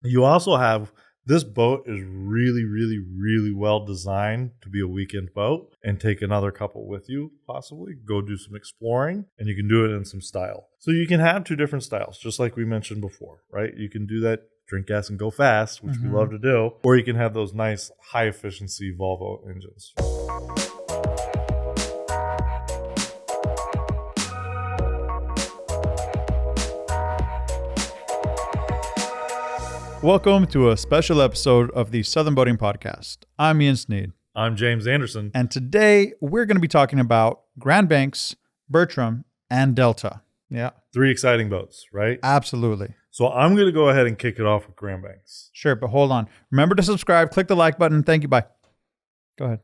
You also have, this boat is really, really, really well designed to be a weekend boat and take another couple with you, possibly. Go do some exploring, and you can do it in some style. So you can have two different styles, just like we mentioned before, right? You can do that drink gas and go fast, which we love to do, or you can have those nice high efficiency Volvo engines. Welcome to a special episode of the Southern Boating Podcast. I'm Ian Sneed. I'm James Anderson. And today we're going to be talking about Grand Banks, Bertram, and Delta. Yeah. 3 exciting boats, right? Absolutely. So I'm going to go ahead and kick it off with Grand Banks. Sure, but hold on. Remember to subscribe, click the like button. Thank you. Bye. Go ahead.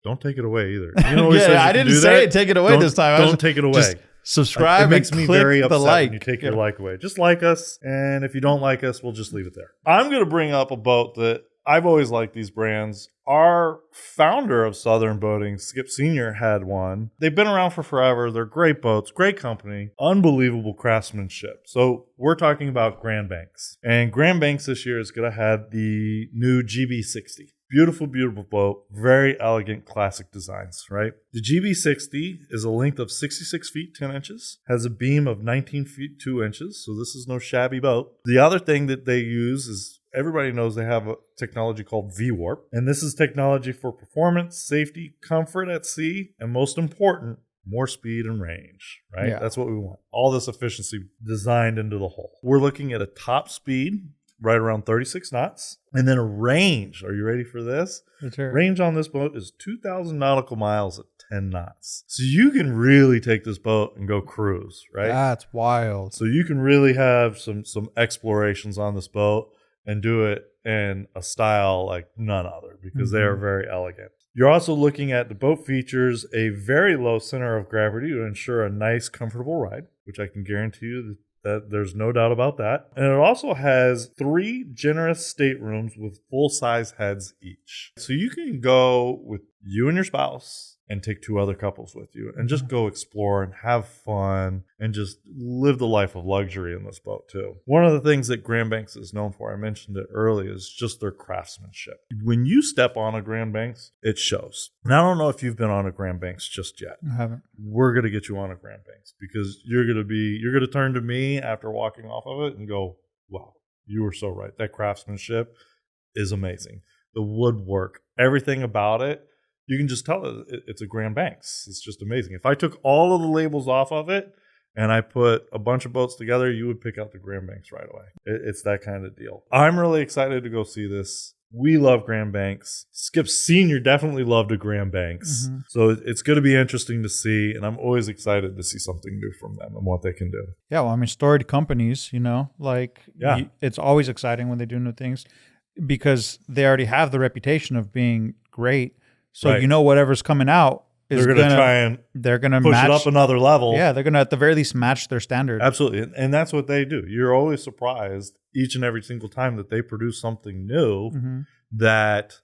Don't take it away either. You know, yeah, I didn't say it, take it away this time. Don't take it away. Just subscribe. It makes me very upset like. when you take your like away. Just like us, and if you don't like us, we'll just leave it there. I'm going to bring up a boat that I've always liked these brands. Our founder of Southern Boating, Skip Sr., had one. They've been around for forever. They're great boats, great company, unbelievable craftsmanship. So we're talking about Grand Banks. And Grand Banks this year is going to have the new GB60. Beautiful, beautiful boat. Very elegant, classic designs, right? The GB60 is a length of 66 feet, 10 inches, has a beam of 19 feet, 2 inches. So this is no shabby boat. The other thing that they use is, everybody knows they have a technology called V-Warp. And this is technology for performance, safety, comfort at sea, and most important, more speed and range, right? Yeah. That's what we want. All this efficiency designed into the hull. We're looking at a top speed right around 36 knots. And then a range. Are you ready for this? Sure. Range on this boat is 2,000 nautical miles at 10 knots. So you can really take this boat and go cruise, right? That's wild. So you can really have some explorations on this boat and do it in a style like none other, because they are very elegant. You're also looking at the boat features a very low center of gravity to ensure a nice, comfortable ride, which I can guarantee you that there's no doubt about that. And it also has 3 generous staterooms with full-size heads each. So you can go with you and your spouse and take 2 other couples with you and just go explore and have fun and just live the life of luxury in this boat too. One of the things that Grand Banks is known for, I mentioned it earlier, is just their craftsmanship. When you step on a Grand Banks, it shows. And I don't know if you've been on a Grand Banks just yet. I haven't. We're going to get you on a Grand Banks, because you're going to turn to me after walking off of it and go, wow, you were so right. That craftsmanship is amazing. The woodwork, everything about it, you can just tell it's a Grand Banks. It's just amazing. If I took all of the labels off of it and I put a bunch of boats together, you would pick out the Grand Banks right away. It's that kind of deal. I'm really excited to go see this. We love Grand Banks. Skip Sr. definitely loved a Grand Banks. So it's going to be interesting to see, and I'm always excited to see something new from them and what they can do. Yeah, well, I mean, storied companies, it's always exciting when they do new things, because they already have the reputation of being great. So whatever's coming out is they're going to try and push it up another level. Yeah, they're going to at the very least match their standard. Absolutely. And that's what they do. You're always surprised each and every single time that they produce something new that,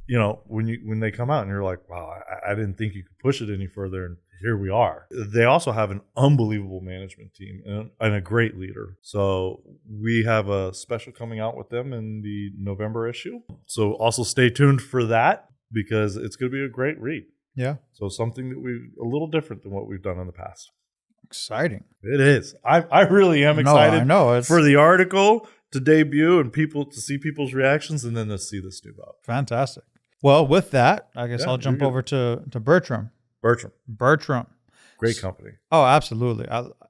when they come out and you're like, wow, I didn't think you could push it any further. And here we are. They also have an unbelievable management team and a great leader. So we have a special coming out with them in the November issue. So also stay tuned for that, because it's going to be a great read. Yeah. So something that a little different than what we've done in the past. Exciting. It is. I really am excited for the article to debut and to see people's reactions, and then to see this new boat. Fantastic. Well, with that, I guess I'll jump over to Bertram. Bertram. Great company. Oh, absolutely.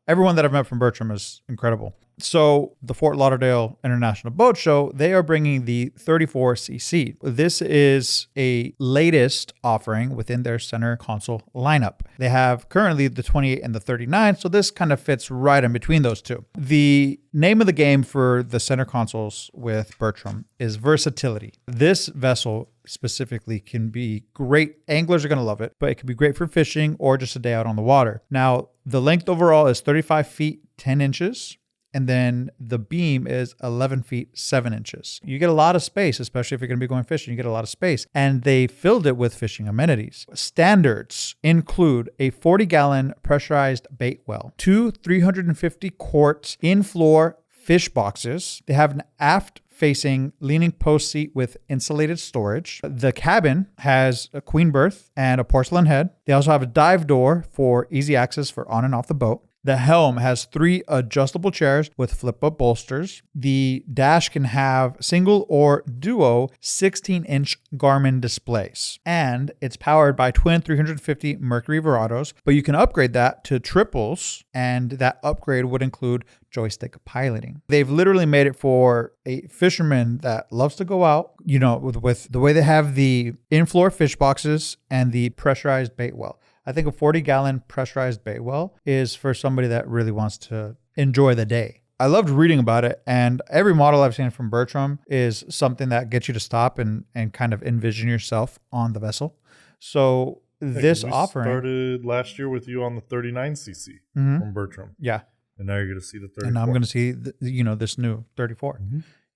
Everyone that I've met from Bertram is incredible. So the Fort Lauderdale International Boat Show, they are bringing the 34CC. This is a latest offering within their center console lineup. They have currently the 28 and the 39, so this kind of fits right in between those two. The name of the game for the center consoles with Bertram is versatility. This vessel specifically can be great. Anglers are going to love it, but it can be great for fishing or just a day out on the water. Now, the length overall is 35 feet, 10 inches. And then the beam is 11 feet, 7 inches. You get a lot of space, especially if you're going to be going fishing. You get a lot of space. And they filled it with fishing amenities. Standards include a 40-gallon pressurized bait well, 2 350-quart in-floor fish boxes. They have an aft facing leaning post seat with insulated storage. The cabin has a queen berth and a porcelain head. They also have a dive door for easy access for on and off the boat. The helm has 3 adjustable chairs with flip-up bolsters. The dash can have single or duo 16-inch Garmin displays. And it's powered by twin 350 Mercury Verados, but you can upgrade that to triples, and that upgrade would include joystick piloting. They've literally made it for a fisherman that loves to go out, you know, with the way they have the in-floor fish boxes and the pressurized bait well. I think a 40-gallon pressurized bait well is for somebody that really wants to enjoy the day. I loved reading about it, and every model I've seen from Bertram is something that gets you to stop and kind of envision yourself on the vessel. So this offering started last year with you on the 39cc from Bertram. Yeah. And now you're going to see the 34. And now I'm going to see, this new 34.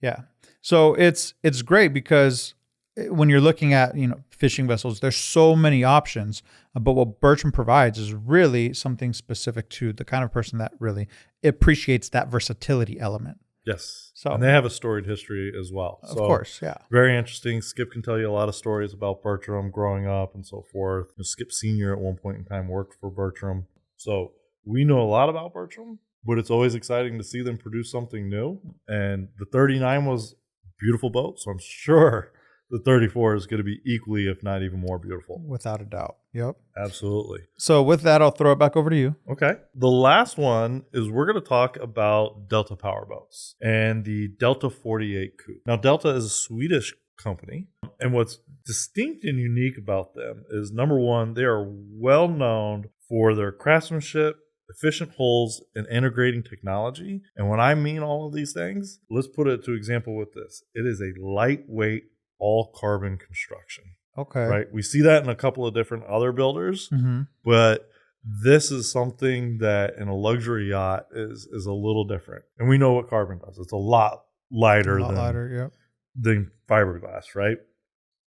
Yeah. So it's great because when you're looking at, fishing vessels, there's so many options, but what Bertram provides is really something specific to the kind of person that really appreciates that versatility element. Yes. So, and they have a storied history as well. Of course, yeah. Very interesting. Skip can tell you a lot of stories about Bertram growing up and so forth. Skip Sr. at one point in time worked for Bertram. So we know a lot about Bertram, but it's always exciting to see them produce something new. And the 39 was a beautiful boat, so I'm sure the 34 is going to be equally, if not even more beautiful. Without a doubt. Yep. Absolutely. So with that, I'll throw it back over to you. Okay. The last one is we're going to talk about Delta powerboats and the Delta 48 Coupe. Now, Delta is a Swedish company, and what's distinct and unique about them is, number one, they are well known for their craftsmanship, efficient hulls, and integrating technology. And when I mean all of these things, let's put it to example with this. It is a lightweight, all carbon construction. Okay. Right. We see that in a couple of different other builders, but this is something that in a luxury yacht is a little different. And we know what carbon does. It's a lot lighter than fiberglass, right?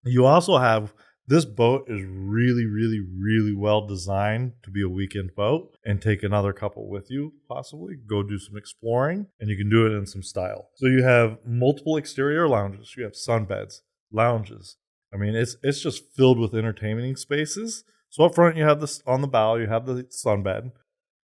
You also have, this boat is really, really, really well designed to be a weekend boat and take another couple with you, possibly. Go do some exploring, and you can do it in some style. So you have multiple exterior lounges. You have sunbeds, lounges. I mean, it's just filled with entertaining spaces. So up front, you have this, on the bow, you have the sunbed,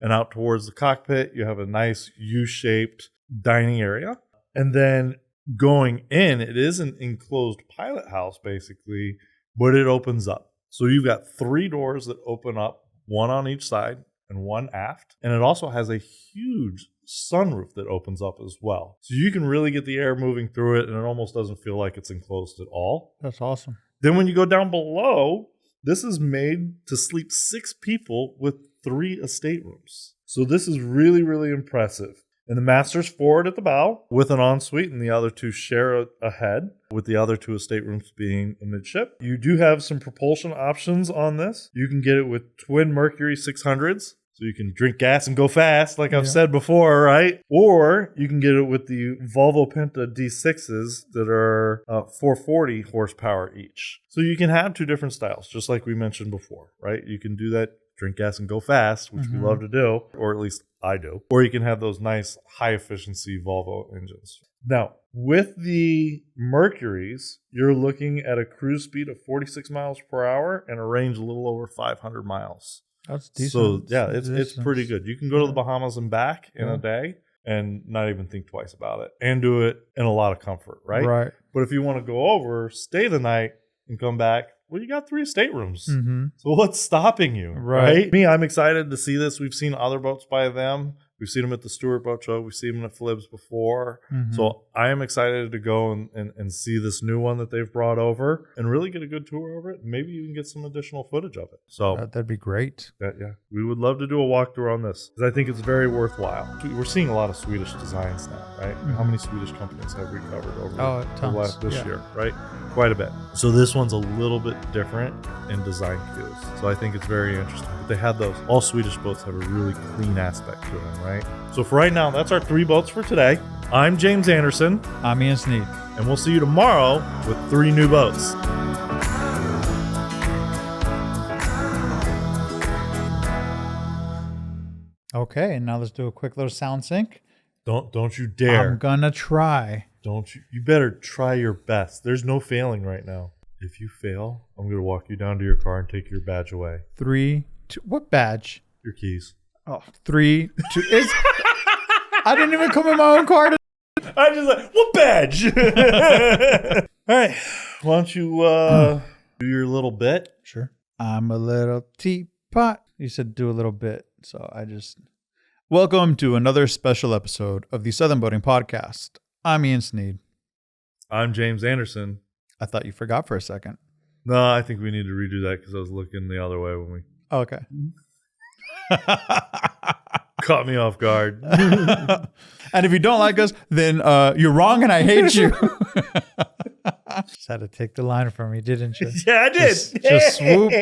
and out towards the cockpit, you have a nice U-shaped dining area. And then going in, it is an enclosed pilot house, basically, but it opens up. So you've got 3 doors that open up, one on each side and one aft. And it also has a huge sunroof that opens up as well. So you can really get the air moving through it, and it almost doesn't feel like it's enclosed at all. That's awesome. Then when you go down below, this is made to sleep 6 people with 3 estate rooms. So this is really, really impressive. And the master's forward at the bow with an ensuite, and the other 2 share a head, with the other 2 estate rooms being amidship. You do have some propulsion options on this. You can get it with twin Mercury 600s. So you can drink gas and go fast, like I've said before, right? Or you can get it with the Volvo Penta D6s that are 440 horsepower each. So you can have 2 different styles, just like we mentioned before, right? You can do that, drink gas and go fast, which we love to do, or at least I do. Or you can have those nice high-efficiency Volvo engines. Now, with the Mercuries, you're looking at a cruise speed of 46 miles per hour and a range a little over 500 miles. That's decent. So, yeah, it's pretty good. You can go to the Bahamas and back in a day and not even think twice about it, and do it in a lot of comfort, right? Right. But if you want to go over, stay the night, and come back, well, you got 3 staterooms. So what's stopping you, right? Me, I'm excited to see this. We've seen other boats by them. We've seen them at the Stewart Boat Show. We've seen them at FLIBS before. So I am excited to go and see this new one that they've brought over and really get a good tour over it. Maybe even get some additional footage of it. So that'd be great. Yeah, we would love to do a walkthrough on this because I think it's very worthwhile. We're seeing a lot of Swedish designs now, right? How many Swedish companies have we covered over this year, right? Quite a bit. So this one's a little bit different in design cues. So I think it's very interesting. But they have those. All Swedish boats have a really clean aspect to them, right? So for right now, that's our 3 boats for today. I'm James Anderson. I'm Ian Sneed. And we'll see you tomorrow with 3 new boats. Okay, and now let's do a quick little sound sync. Don't you dare. I'm gonna try. Don't you? You better try your best. There's no failing right now. If you fail, I'm going to walk you down to your car and take your badge away. 3, 2. What badge? Your keys. Oh, 3, 2. I didn't even come in my own car. I just like, what badge? All right. Why don't you do your little bit? Sure. I'm a little teapot. You said do a little bit. So I just... Welcome to another special episode of the Southern Boating Podcast. I'm Ian Sneed. I'm James Anderson. I thought you forgot for a second. No, I think we need to redo that because I was looking the other way when we... Oh, okay. Caught me off guard. And if you don't like us, then you're wrong and I hate you. Just had to take the line from me, didn't you? Yeah, I did. Just swoop.